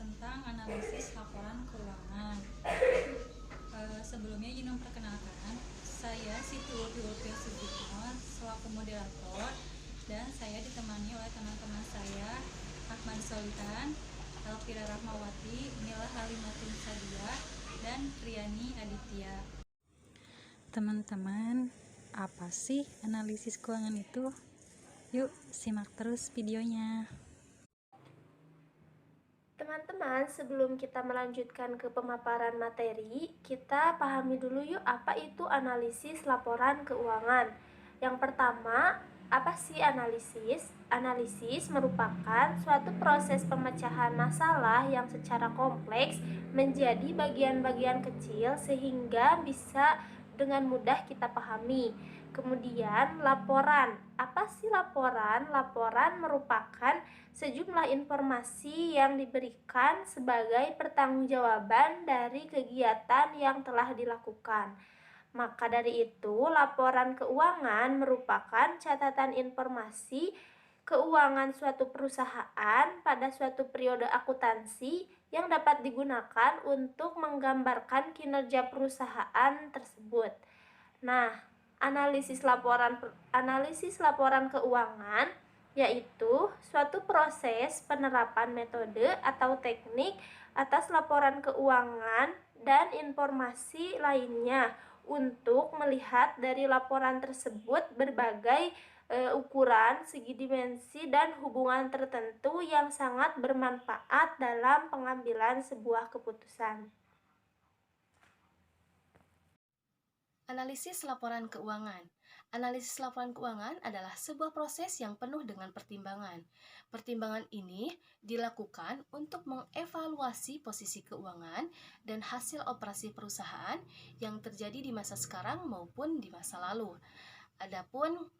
tentang analisis laporan keuangan. Sebelumnya izin memperkenalkan, saya Siti Ulfi Sugitno selaku moderator, dan saya ditemani oleh teman-teman saya Ahmad Solihan, Elvira Rahmawati, Mila Halimatin Sadia, dan Riani Aditya. Teman-teman, apa sih analisis keuangan itu? Yuk simak terus videonya. Teman-teman, sebelum kita melanjutkan ke pemaparan materi, kita pahami dulu yuk apa itu analisis laporan keuangan. Yang pertama, apa sih analisis? Analisis merupakan suatu proses pemecahan masalah yang secara kompleks menjadi bagian-bagian kecil sehingga bisa dengan mudah kita pahami. Kemudian laporan. Apa sih laporan? Laporan merupakan sejumlah informasi yang diberikan sebagai pertanggungjawaban dari kegiatan yang telah dilakukan. Maka dari itu, laporan keuangan merupakan catatan informasi keuangan suatu perusahaan pada suatu periode akuntansi yang dapat digunakan untuk menggambarkan kinerja perusahaan tersebut. Nah, analisis laporan keuangan yaitu suatu proses penerapan metode atau teknik atas laporan keuangan dan informasi lainnya untuk melihat dari laporan tersebut berbagai ukuran, segi dimensi, dan hubungan tertentu yang sangat bermanfaat dalam pengambilan sebuah keputusan. Analisis laporan keuangan. Analisis laporan keuangan adalah sebuah proses yang penuh dengan pertimbangan. Pertimbangan ini dilakukan untuk mengevaluasi posisi keuangan dan hasil operasi perusahaan yang terjadi di masa sekarang maupun di masa lalu. Adapun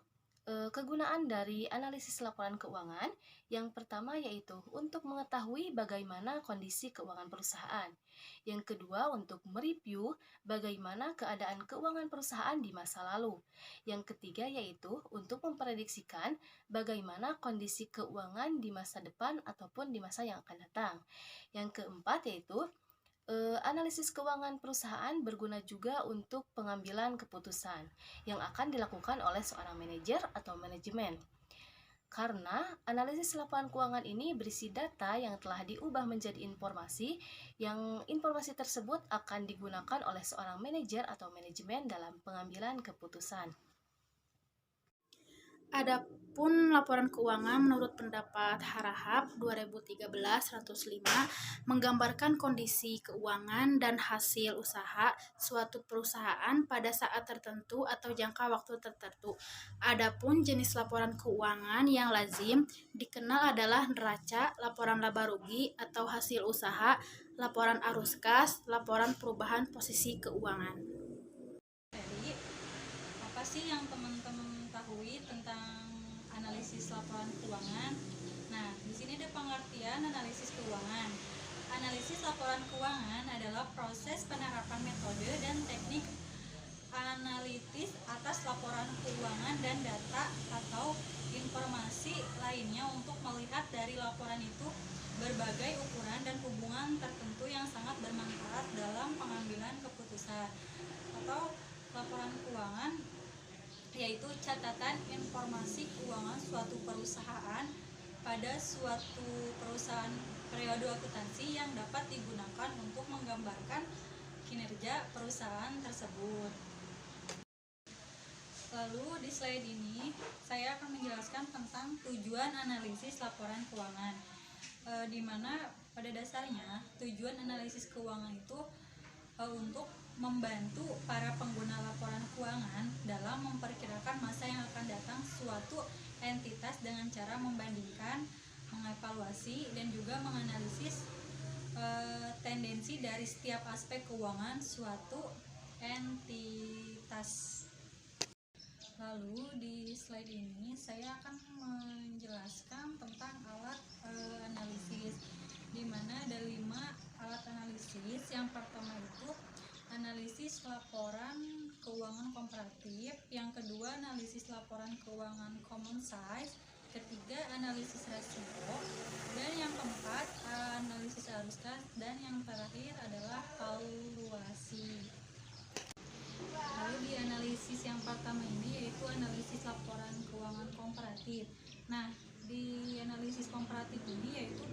kegunaan dari analisis laporan keuangan yang pertama yaitu untuk mengetahui bagaimana kondisi keuangan perusahaan. Yang kedua untuk mereview bagaimana keadaan keuangan perusahaan di masa lalu. Yang ketiga yaitu untuk memprediksikan bagaimana kondisi keuangan di masa depan ataupun di masa yang akan datang. Yang keempat yaitu analisis keuangan perusahaan berguna juga untuk pengambilan keputusan yang akan dilakukan oleh seorang manajer atau manajemen. Karena analisis laporan keuangan ini berisi data yang telah diubah menjadi informasi, yang informasi tersebut akan digunakan oleh seorang manajer atau manajemen dalam pengambilan keputusan. Adapun laporan keuangan menurut pendapat Harahap 2013-105 menggambarkan kondisi keuangan dan hasil usaha suatu perusahaan pada saat tertentu atau jangka waktu tertentu. Adapun jenis laporan keuangan yang lazim dikenal adalah neraca, laporan laba rugi atau hasil usaha, laporan arus kas, laporan perubahan posisi keuangan. Jadi, apa sih yang teman-teman ketahui tentang analisis laporan keuangan? Nah, di sini ada pengertian analisis keuangan. Analisis laporan keuangan adalah proses penerapan metode dan teknik analitis atas laporan keuangan dan data atau informasi lainnya untuk melihat dari laporan itu berbagai ukuran dan hubungan tertentu yang sangat bermanfaat dalam pengambilan keputusan. Atau laporan keuangan yaitu catatan informasi keuangan suatu perusahaan pada suatu perusahaan periode akuntansi yang dapat digunakan untuk menggambarkan kinerja perusahaan tersebut. Lalu di slide ini saya akan menjelaskan tentang tujuan analisis laporan keuangan, di mana pada dasarnya tujuan analisis keuangan itu untuk membantu para pengguna laporan keuangan dalam memperkirakan masa yang akan datang suatu entitas dengan cara membandingkan, mengevaluasi, dan juga menganalisis tendensi dari setiap aspek keuangan suatu entitas. Lalu di slide ini saya akan menjelaskan tentang alat analisis, di mana ada 5 alat analisis. Yang pertama itu analisis laporan keuangan komparatif, yang kedua analisis laporan keuangan common size, ketiga analisis resiko, dan yang keempat analisis arus komparatif. Nah, di analisis komparatif ini yaitu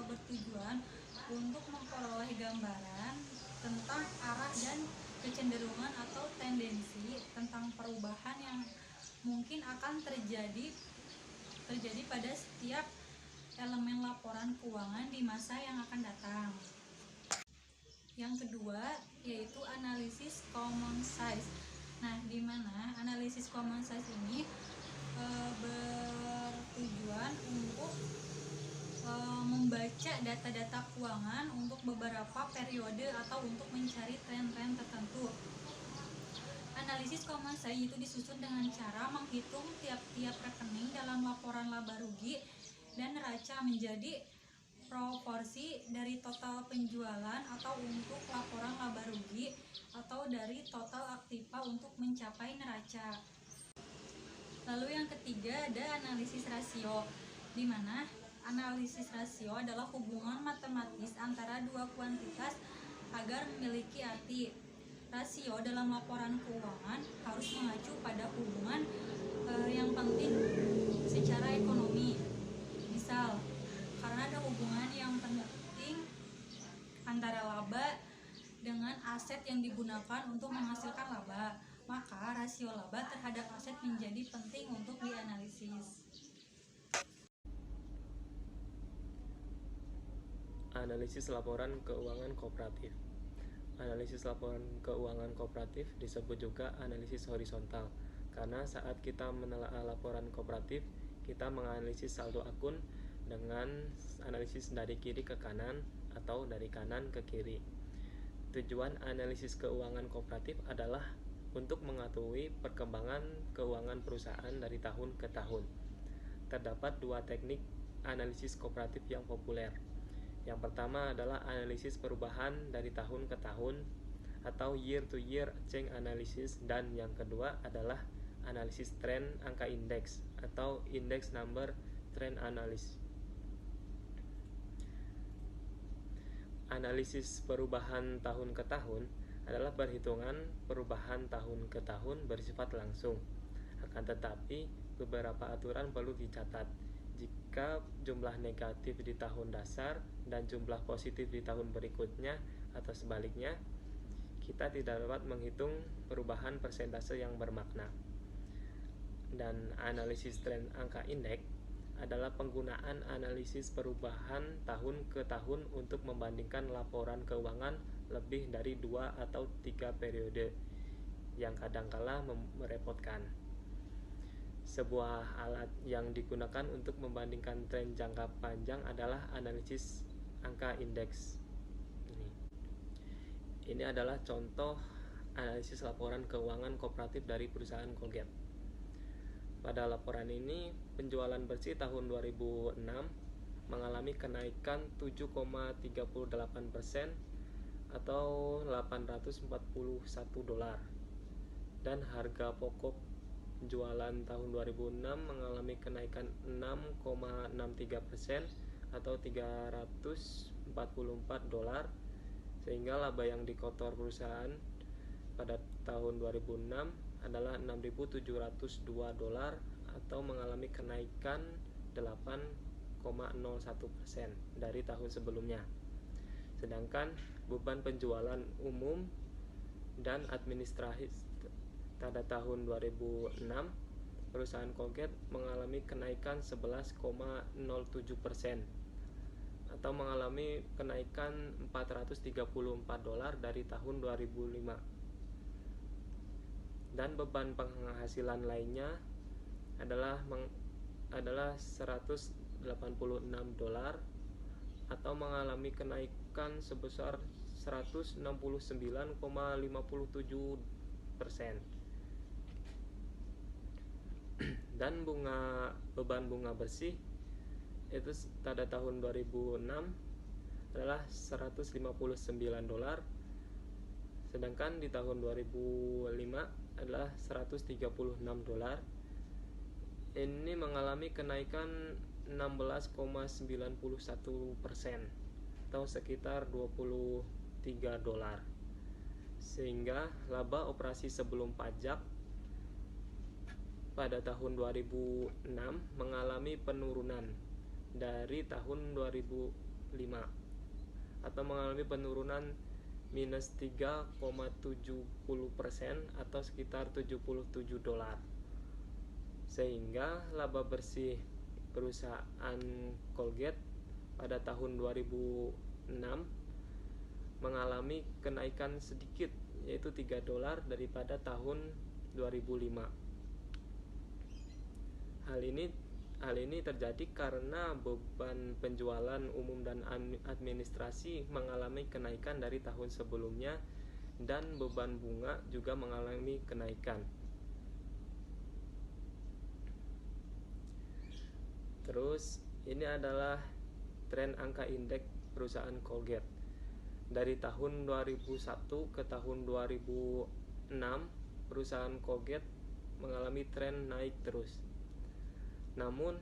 bertujuan untuk memperoleh gambaran tentang arah dan kecenderungan atau tendensi tentang perubahan yang mungkin akan terjadi pada setiap elemen laporan keuangan di masa yang akan datang. Yang kedua yaitu analisis common size. Nah, di mana analisis common size ini bertujuan untuk membaca data-data keuangan untuk beberapa periode atau untuk mencari tren-tren tertentu. Analisis common size itu disusun dengan cara menghitung tiap-tiap rekening dalam laporan laba rugi dan neraca menjadi proporsi dari total penjualan atau untuk laporan laba rugi atau dari total aktiva untuk mencapai neraca. Lalu yang ketiga ada analisis rasio, di mana analisis rasio adalah hubungan matematis antara dua kuantitas agar memiliki arti. Rasio dalam laporan keuangan harus mengacu pada hubungan yang penting secara ekonomi. Misal, karena ada hubungan yang penting antara laba dengan aset yang digunakan untuk menghasilkan laba, maka rasio laba terhadap aset menjadi penting untuk dianalisis. Analisis laporan keuangan kooperatif. Analisis laporan keuangan kooperatif disebut juga analisis horizontal, karena saat kita menelaah laporan kooperatif, kita menganalisis saldo akun dengan analisis dari kiri ke kanan atau dari kanan ke kiri. Tujuan analisis keuangan kooperatif adalah untuk mengetahui perkembangan keuangan perusahaan dari tahun ke tahun. Terdapat dua teknik analisis kooperatif yang populer. Yang pertama adalah analisis perubahan dari tahun ke tahun atau year to year change analysis, dan yang kedua adalah analisis tren angka indeks atau index number trend analysis. Analisis perubahan tahun ke tahun adalah perhitungan perubahan tahun ke tahun bersifat langsung. Akan tetapi, beberapa aturan perlu dicatat. Jika jumlah negatif di tahun dasar dan jumlah positif di tahun berikutnya atau sebaliknya, kita tidak dapat menghitung perubahan persentase yang bermakna. Dan analisis tren angka indeks adalah penggunaan analisis perubahan tahun ke tahun untuk membandingkan laporan keuangan lebih dari 2 atau 3 periode, yang kadangkala merepotkan. Sebuah alat yang digunakan untuk membandingkan tren jangka panjang adalah analisis angka indeks. Ini adalah contoh analisis laporan keuangan kooperatif dari perusahaan Colgate. Pada laporan ini, penjualan bersih tahun 2006 mengalami kenaikan 7,38% atau $841, dan harga pokok penjualan tahun 2006 mengalami kenaikan 6,63% atau $344, sehingga laba yang dikotor perusahaan pada tahun 2006 adalah $6.702 atau mengalami kenaikan 8,01% dari tahun sebelumnya. Sedangkan beban penjualan umum dan administrasi pada tahun 2006, perusahaan Colgate mengalami kenaikan 11,07% atau mengalami kenaikan $434 dari tahun 2005. Dan beban penghasilan lainnya adalah $186 atau mengalami kenaikan sebesar 169,57%. Dan beban bunga bersih itu pada tahun 2006 adalah $159, sedangkan di tahun 2005 adalah $136. Ini mengalami kenaikan 16,91% atau sekitar $23, sehingga laba operasi sebelum pajak pada tahun 2006 mengalami penurunan dari tahun 2005 atau mengalami penurunan minus 3,70% atau sekitar 77 dolar. Sehingga laba bersih perusahaan Colgate pada tahun 2006 mengalami kenaikan sedikit, yaitu 3 dolar daripada tahun 2005. Hal ini terjadi karena beban penjualan umum dan administrasi mengalami kenaikan dari tahun sebelumnya dan beban bunga juga mengalami kenaikan. Terus ini adalah tren angka indeks perusahaan Colgate. Dari tahun 2001 ke tahun 2006, perusahaan Colgate mengalami tren naik terus. Namun,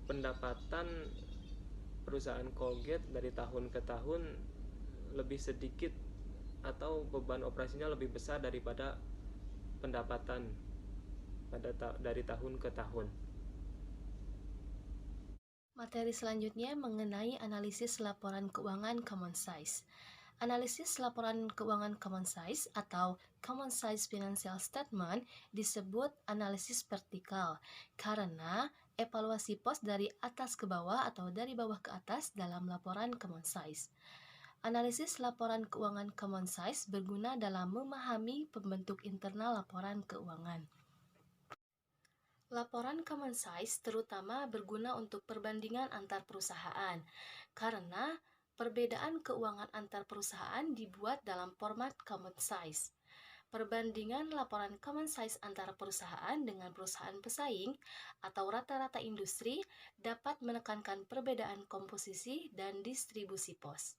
pendapatan perusahaan Colgate dari tahun ke tahun lebih sedikit atau beban operasinya lebih besar daripada pendapatan dari tahun ke tahun. Materi selanjutnya mengenai analisis laporan keuangan common size. Analisis laporan keuangan common size atau common size financial statement disebut analisis vertikal karena evaluasi pos dari atas ke bawah atau dari bawah ke atas dalam laporan common size. Analisis laporan keuangan common size berguna dalam memahami pembentuk internal laporan keuangan. Laporan common size terutama berguna untuk perbandingan antar perusahaan, karena perbedaan keuangan antar perusahaan dibuat dalam format common size. Perbandingan laporan common size antara perusahaan dengan perusahaan pesaing atau rata-rata industri dapat menekankan perbedaan komposisi dan distribusi pos.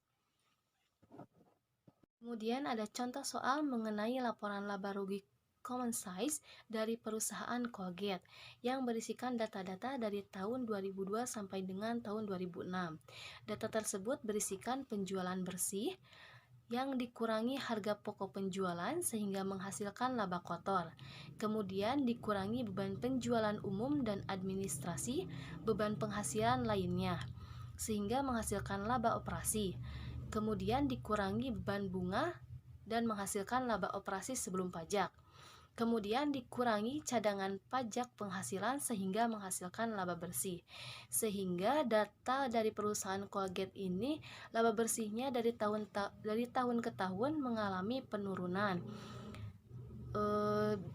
Kemudian ada contoh soal mengenai laporan laba rugi common size dari perusahaan Colgate yang berisikan data-data dari tahun 2002 sampai dengan tahun 2006. Data tersebut berisikan penjualan bersih yang dikurangi harga pokok penjualan sehingga menghasilkan laba kotor. Kemudian dikurangi beban penjualan umum dan administrasi, beban penghasilan lainnya, sehingga menghasilkan laba operasi. Kemudian dikurangi beban bunga dan menghasilkan laba operasi sebelum pajak. Kemudian dikurangi cadangan pajak penghasilan sehingga menghasilkan laba bersih. Sehingga data dari perusahaan Colgate ini laba bersihnya dari tahun ke tahun mengalami penurunan.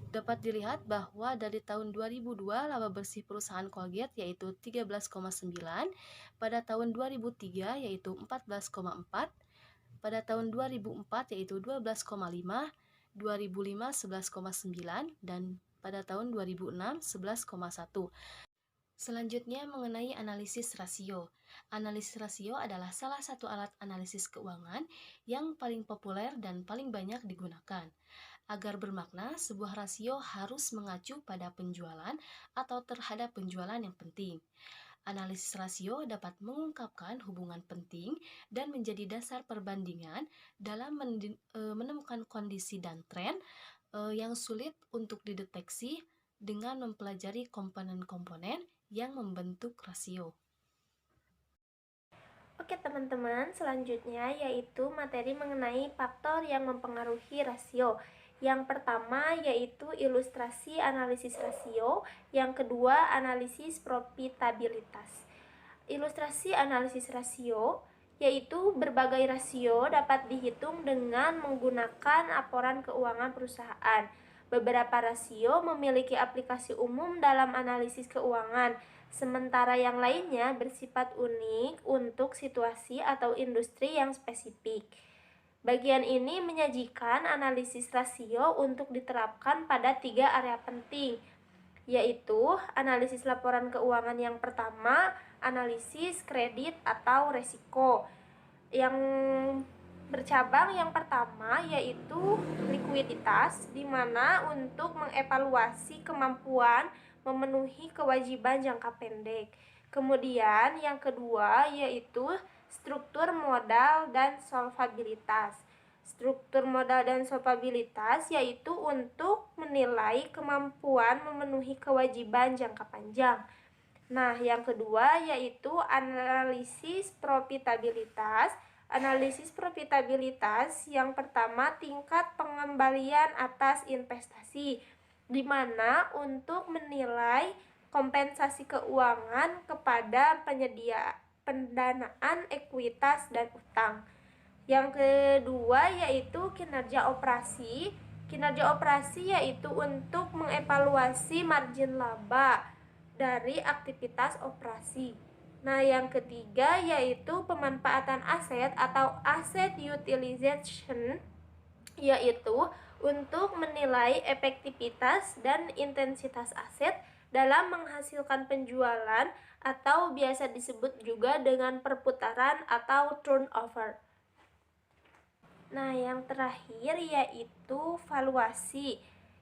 Dapat dilihat bahwa dari tahun 2002 laba bersih perusahaan Colgate yaitu 13,9, pada tahun 2003 yaitu 14,4, pada tahun 2004 yaitu 12,5, 2005 11,9, dan pada tahun 2006 11,1. Selanjutnya mengenai analisis rasio. Analisis rasio adalah salah satu alat analisis keuangan yang paling populer dan paling banyak digunakan. Agar bermakna, sebuah rasio harus mengacu pada penjualan atau terhadap penjualan yang penting. Analisis rasio dapat mengungkapkan hubungan penting dan menjadi dasar perbandingan dalam menemukan kondisi dan tren yang sulit untuk dideteksi dengan mempelajari komponen-komponen yang membentuk rasio. Oke teman-teman, selanjutnya yaitu materi mengenai faktor yang mempengaruhi rasio. Yang pertama yaitu ilustrasi analisis rasio, yang kedua analisis profitabilitas. Ilustrasi analisis rasio yaitu berbagai rasio dapat dihitung dengan menggunakan laporan keuangan perusahaan. Beberapa rasio memiliki aplikasi umum dalam analisis keuangan, sementara yang lainnya bersifat unik untuk situasi atau industri yang spesifik. Bagian ini menyajikan analisis rasio untuk diterapkan pada 3 area penting, yaitu analisis laporan keuangan yang pertama, analisis kredit atau resiko. Yang bercabang yang pertama yaitu likuiditas, di mana untuk mengevaluasi kemampuan memenuhi kewajiban jangka pendek. Kemudian yang kedua yaitu struktur modal dan solvabilitas. Struktur modal dan solvabilitas yaitu untuk menilai kemampuan memenuhi kewajiban jangka panjang. Nah, yang kedua yaitu analisis profitabilitas. Analisis profitabilitas yang pertama tingkat pengembalian atas investasi, di mana untuk menilai kompensasi keuangan kepada penyedia pendanaan ekuitas dan utang. Yang kedua yaitu kinerja operasi. Kinerja operasi yaitu untuk mengevaluasi margin laba dari aktivitas operasi. Nah, yang ketiga yaitu pemanfaatan aset atau asset utilization, yaitu untuk menilai efektivitas dan intensitas aset dalam menghasilkan penjualan atau biasa disebut juga dengan perputaran atau turnover. Nah, yang terakhir yaitu valuasi,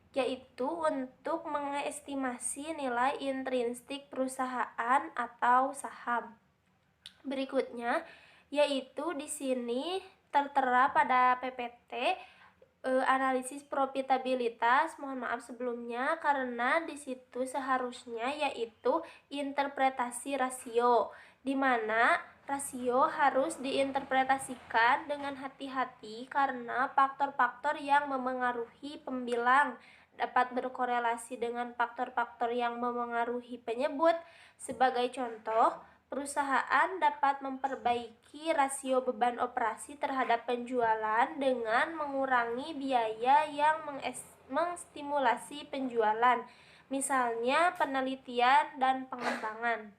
yaitu untuk mengestimasi nilai intrinsik perusahaan atau saham. Berikutnya yaitu di sini tertera pada PPT analisis profitabilitas. Mohon maaf sebelumnya karena di situ seharusnya yaitu interpretasi rasio, di mana rasio harus diinterpretasikan dengan hati-hati karena faktor-faktor yang memengaruhi pembilang dapat berkorelasi dengan faktor-faktor yang memengaruhi penyebut. Sebagai contoh, perusahaan dapat memperbaiki rasio beban operasi terhadap penjualan dengan mengurangi biaya yang mengstimulasi penjualan, misalnya penelitian dan pengembangan.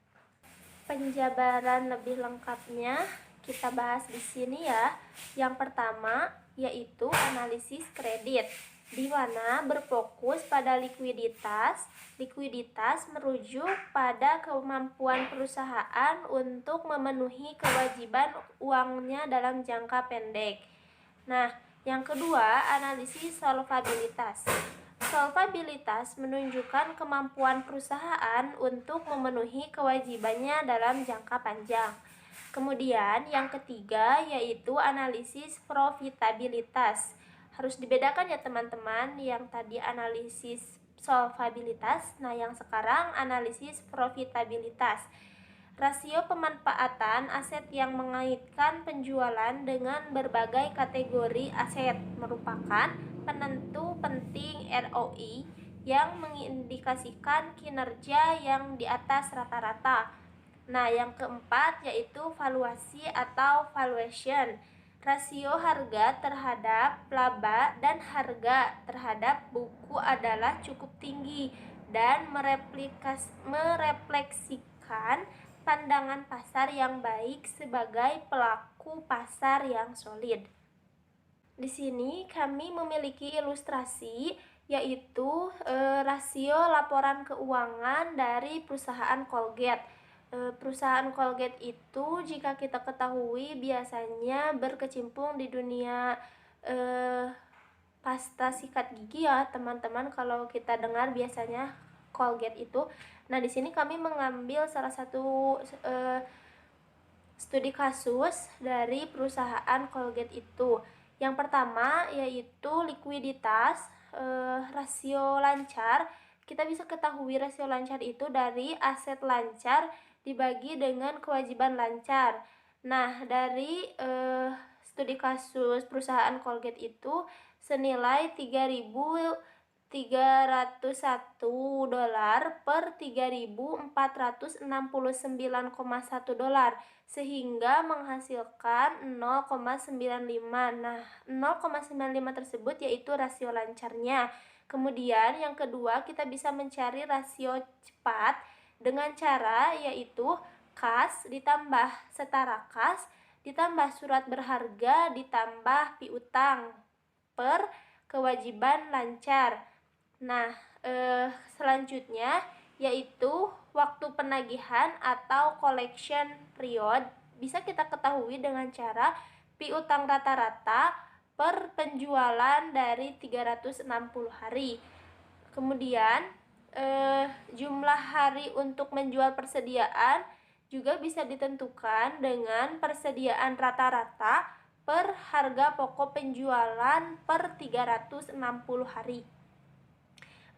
Penjabaran lebih lengkapnya kita bahas di sini ya. Yang pertama yaitu analisis kredit, di mana berfokus pada likuiditas. Likuiditas merujuk pada kemampuan perusahaan untuk memenuhi kewajiban uangnya dalam jangka pendek. Nah, yang kedua, analisis solvabilitas. Solvabilitas menunjukkan kemampuan perusahaan untuk memenuhi kewajibannya dalam jangka panjang. Kemudian yang ketiga yaitu analisis profitabilitas. Harus dibedakan ya teman-teman, yang tadi analisis solvabilitas, nah yang sekarang analisis profitabilitas. Rasio pemanfaatan aset yang mengaitkan penjualan dengan berbagai kategori aset merupakan penentu penting ROI yang mengindikasikan kinerja yang di atas rata-rata. Nah, yang keempat yaitu valuasi atau valuation. Rasio harga terhadap laba dan harga terhadap buku adalah cukup tinggi dan merefleksikan pandangan pasar yang baik sebagai pelaku pasar yang solid. Di sini kami memiliki ilustrasi yaitu rasio laporan keuangan dari perusahaan Colgate. Perusahaan Colgate itu jika kita ketahui biasanya berkecimpung di dunia pasta sikat gigi ya teman-teman. Kalau kita dengar biasanya Colgate itu. Nah, di sini kami mengambil salah satu studi kasus dari perusahaan Colgate itu. Yang pertama yaitu likuiditas, rasio lancar. Kita bisa ketahui rasio lancar itu dari aset lancar dibagi dengan kewajiban lancar. Nah, dari studi kasus perusahaan Colgate itu senilai 3.301 dolar per 3.469,1 dolar, sehingga menghasilkan 0,95. Nah, 0,95 tersebut yaitu rasio lancarnya. Kemudian yang kedua, kita bisa mencari rasio cepat dengan cara yaitu kas ditambah setara kas ditambah surat berharga ditambah piutang per kewajiban lancar. Nah, selanjutnya yaitu waktu penagihan atau collection period bisa kita ketahui dengan cara piutang rata-rata per penjualan dari 360 hari. Kemudian jumlah hari untuk menjual persediaan juga bisa ditentukan dengan persediaan rata-rata per harga pokok penjualan per 360 hari.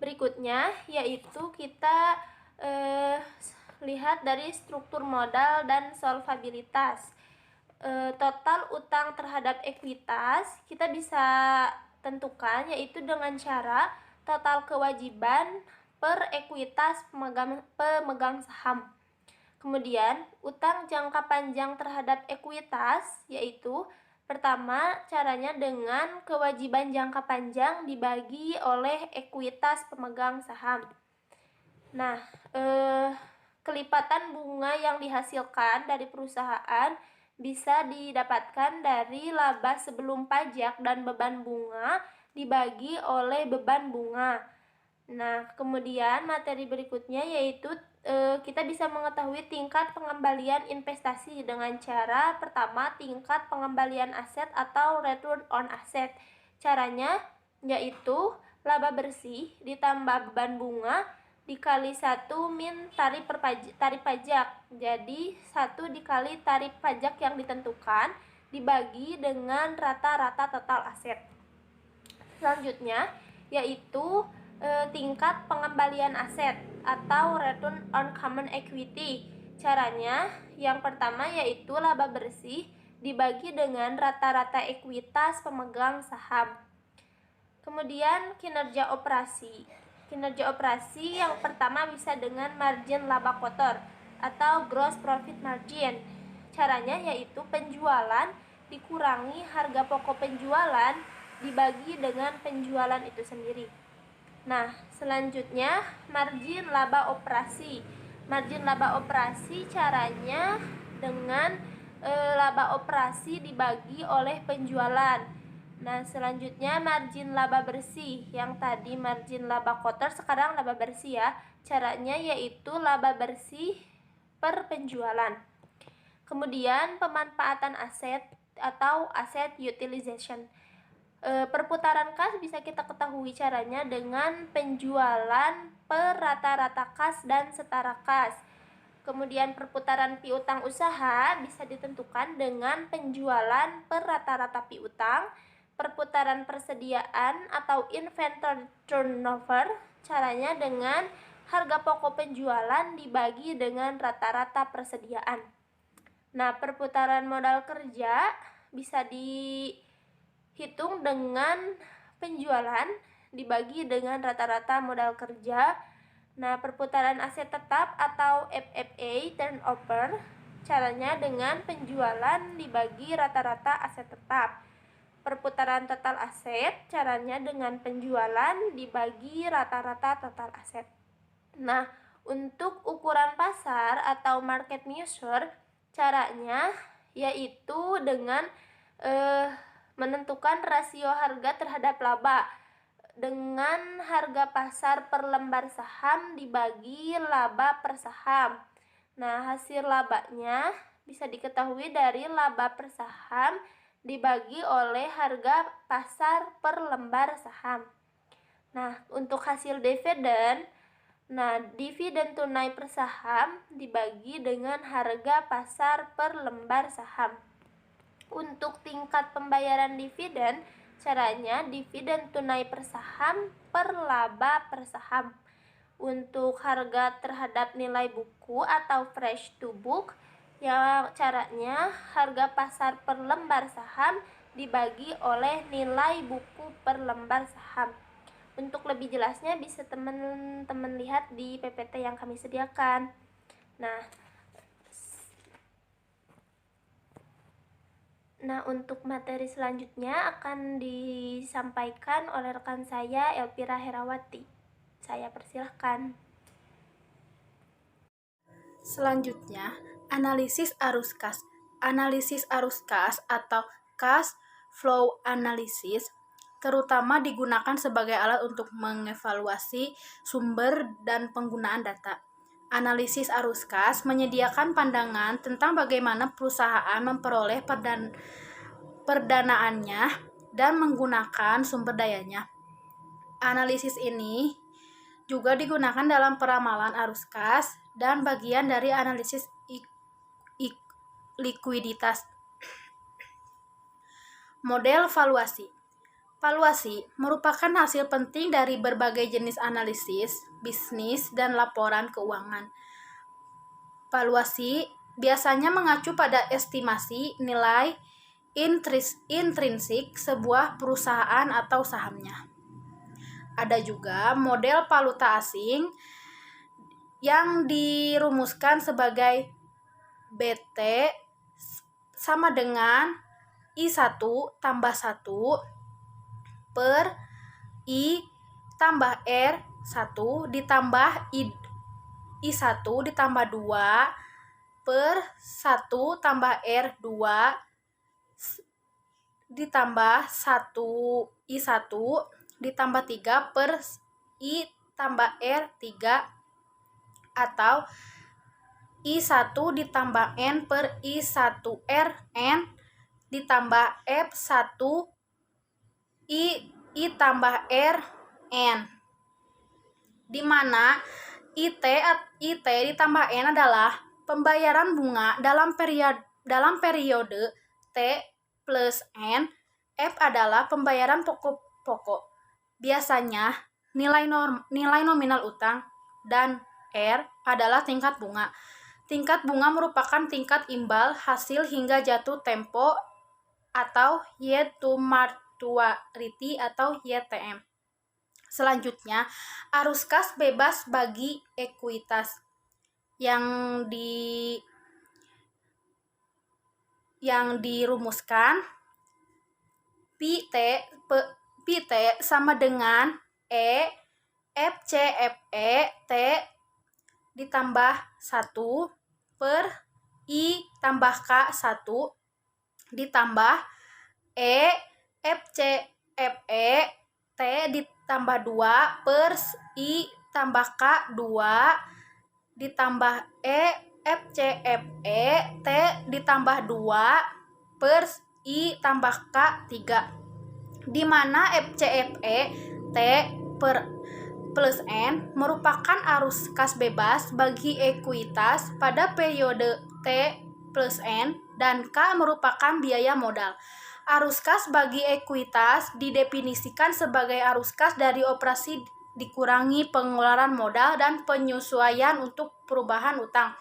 Berikutnya yaitu kita lihat dari struktur modal dan solvabilitas. Total utang terhadap ekuitas kita bisa tentukan yaitu dengan cara total kewajiban per ekuitas pemegang saham. Kemudian utang jangka panjang terhadap ekuitas yaitu pertama caranya dengan kewajiban jangka panjang dibagi oleh ekuitas pemegang saham. Nah, kelipatan bunga yang dihasilkan dari perusahaan bisa didapatkan dari laba sebelum pajak dan beban bunga dibagi oleh beban bunga. Nah, kemudian materi berikutnya yaitu kita bisa mengetahui tingkat pengembalian investasi dengan cara pertama tingkat pengembalian aset atau return on asset. Caranya yaitu laba bersih ditambah beban bunga dikali 1 min tarif pajak. Jadi 1 dikali tarif pajak yang ditentukan dibagi dengan rata-rata total aset. Selanjutnya yaitu tingkat pengembalian aset atau return on common equity. Caranya yang pertama yaitu laba bersih dibagi dengan rata-rata ekuitas pemegang saham. Kemudian kinerja operasi. Kinerja operasi yang pertama bisa dengan margin laba kotor atau gross profit margin. Caranya yaitu penjualan dikurangi harga pokok penjualan dibagi dengan penjualan itu sendiri. Nah, selanjutnya margin laba operasi. Margin laba operasi caranya dengan laba operasi dibagi oleh penjualan. Nah, selanjutnya margin laba bersih. Yang tadi margin laba kotor, sekarang laba bersih ya. Caranya yaitu laba bersih per penjualan. Kemudian pemanfaatan aset atau asset utilization. Perputaran kas bisa kita ketahui caranya dengan penjualan per rata-rata kas dan setara kas. Kemudian perputaran piutang usaha bisa ditentukan dengan penjualan per rata-rata piutang. Perputaran persediaan atau inventory turnover caranya dengan harga pokok penjualan dibagi dengan rata-rata persediaan. Nah, perputaran modal kerja bisa dihitung dengan penjualan dibagi dengan rata-rata modal kerja. Nah, perputaran aset tetap atau FFA turnover caranya dengan penjualan dibagi rata-rata aset tetap. Perputaran total aset caranya dengan penjualan dibagi rata-rata total aset. Nah, untuk ukuran pasar atau market measure caranya yaitu dengan menentukan rasio harga terhadap laba dengan harga pasar per lembar saham dibagi laba per saham. Nah, hasil labanya bisa diketahui dari laba per saham dibagi oleh harga pasar per lembar saham. Nah, untuk hasil dividen, dividen tunai per saham dibagi dengan harga pasar per lembar saham. Untuk tingkat pembayaran dividen, caranya dividen tunai per saham per laba per saham. Untuk harga terhadap nilai buku atau fresh to book, ya caranya harga pasar per lembar saham dibagi oleh nilai buku per lembar saham. Untuk lebih jelasnya bisa teman-teman lihat di PPT yang kami sediakan. Nah, untuk materi selanjutnya akan disampaikan oleh rekan saya Elvira Herawati. Saya persilahkan. Selanjutnya, analisis arus kas. Analisis arus kas atau cash flow analysis terutama digunakan sebagai alat untuk mengevaluasi sumber dan penggunaan data. Analisis arus kas menyediakan pandangan tentang bagaimana perusahaan memperoleh perdanaannya dan menggunakan sumber dayanya. Analisis ini juga digunakan dalam peramalan arus kas dan bagian dari analisis likuiditas. Model valuasi. Valuasi merupakan hasil penting dari berbagai jenis analisis, bisnis, dan laporan keuangan. Valuasi biasanya mengacu pada estimasi nilai intrinsik sebuah perusahaan atau sahamnya. Ada juga model valuta asing yang dirumuskan sebagai BT sama dengan I1 tambah 1 per I tambah R1 ditambah I1 ditambah 2 per 1 tambah R2 ditambah 1 I1 ditambah 3 per I tambah R3 atau I1 ditambah N per I1R N ditambah F1 I tambah R N, di mana IT ditambah N adalah pembayaran bunga dalam periode T plus N. F adalah pembayaran pokok. Biasanya nilai nominal utang, dan R adalah tingkat bunga. Tingkat bunga merupakan tingkat imbal hasil hingga jatuh tempo atau yield to maturity atau YTM. Selanjutnya, arus kas bebas bagi ekuitas yang dirumuskan PT sama dengan FCFE T ditambah 1 per I tambah K1 ditambah FCFE T ditambah 2 per I tambah K2 ditambah FCFE T ditambah 2 per I tambah K3, di mana FCFE T plus N merupakan arus kas bebas bagi ekuitas pada periode T plus N, dan K merupakan biaya modal. Arus kas bagi ekuitas didefinisikan sebagai arus kas dari operasi dikurangi pengeluaran modal dan penyesuaian untuk perubahan utang.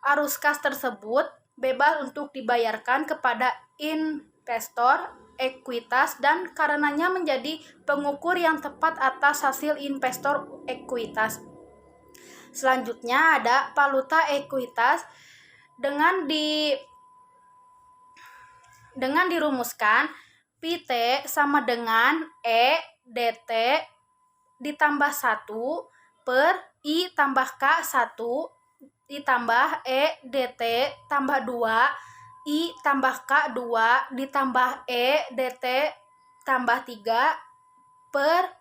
Arus kas tersebut bebas untuk dibayarkan kepada investor ekuitas dan karenanya menjadi pengukur yang tepat atas hasil investor ekuitas. Selanjutnya ada valuta ekuitas dengan dirumuskan PT sama dengan EDT ditambah 1 per I tambah K1 ditambah EDT tambah 2 I tambah K2 ditambah EDT tambah 3 per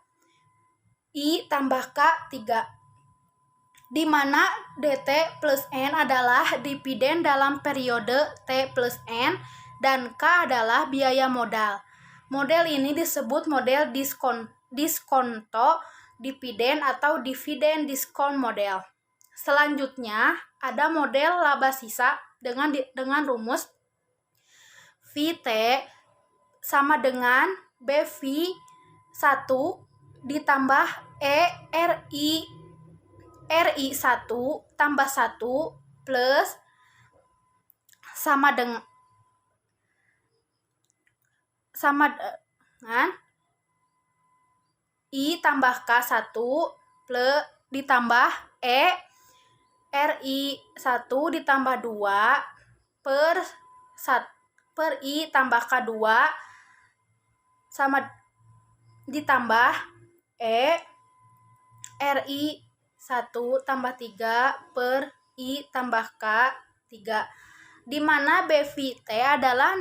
I tambah K3, di mana DT plus N adalah dividen dalam periode T plus N dan K adalah biaya modal. Model ini disebut model diskonto dividen atau dividen diskon model. Selanjutnya ada model laba sisa dengan rumus VT sama dengan BV1 ditambah RI1 tambah 1 plus sama dengan I tambah K1 plus ditambah RI1 ditambah 2 per I tambah K2 sama ditambah RI1 tambah 3 per I tambah K3, di mana BVT adalah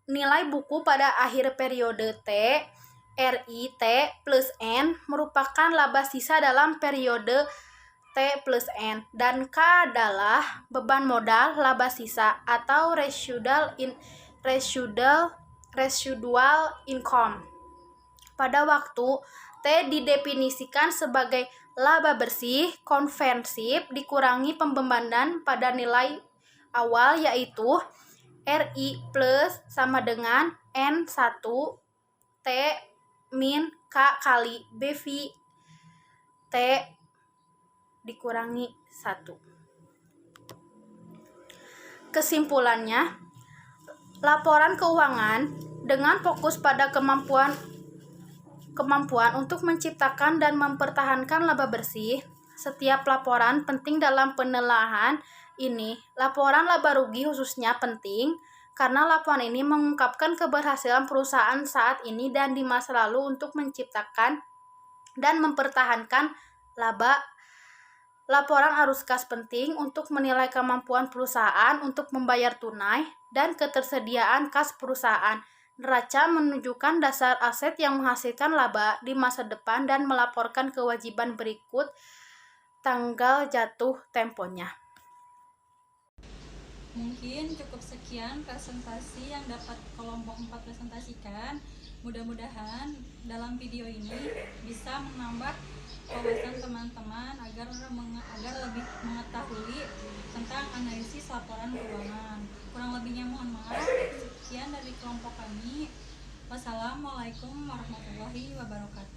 nilai buku pada akhir periode T. RIT plus N merupakan laba sisa dalam periode T plus N, dan K adalah beban modal laba sisa atau residual income. Pada waktu T didefinisikan sebagai laba bersih konversif dikurangi pembebanan pada nilai awal, yaitu RI plus sama dengan N1 T min K kali BV T dikurangi 1. Kesimpulannya, laporan keuangan dengan fokus pada kemampuan untuk menciptakan dan mempertahankan laba bersih. Setiap laporan penting dalam penelaahan ini. Laporan laba rugi khususnya penting karena laporan ini mengungkapkan keberhasilan perusahaan saat ini dan di masa lalu untuk menciptakan dan mempertahankan laba. Laporan arus kas penting untuk menilai kemampuan perusahaan untuk membayar tunai dan ketersediaan kas perusahaan. Neraca menunjukkan dasar aset yang menghasilkan laba di masa depan dan melaporkan kewajiban berikut tanggal jatuh temponya. Mungkin cukup sekian presentasi yang dapat kelompok 4 presentasikan. Mudah-mudahan dalam video ini bisa menambah wawasan teman-teman agar lebih mengetahui tentang analisis laporan keuangan. Kurang lebihnya mohon maaf. Sekian dari kelompok kami. Wassalamualaikum warahmatullahi wabarakatuh.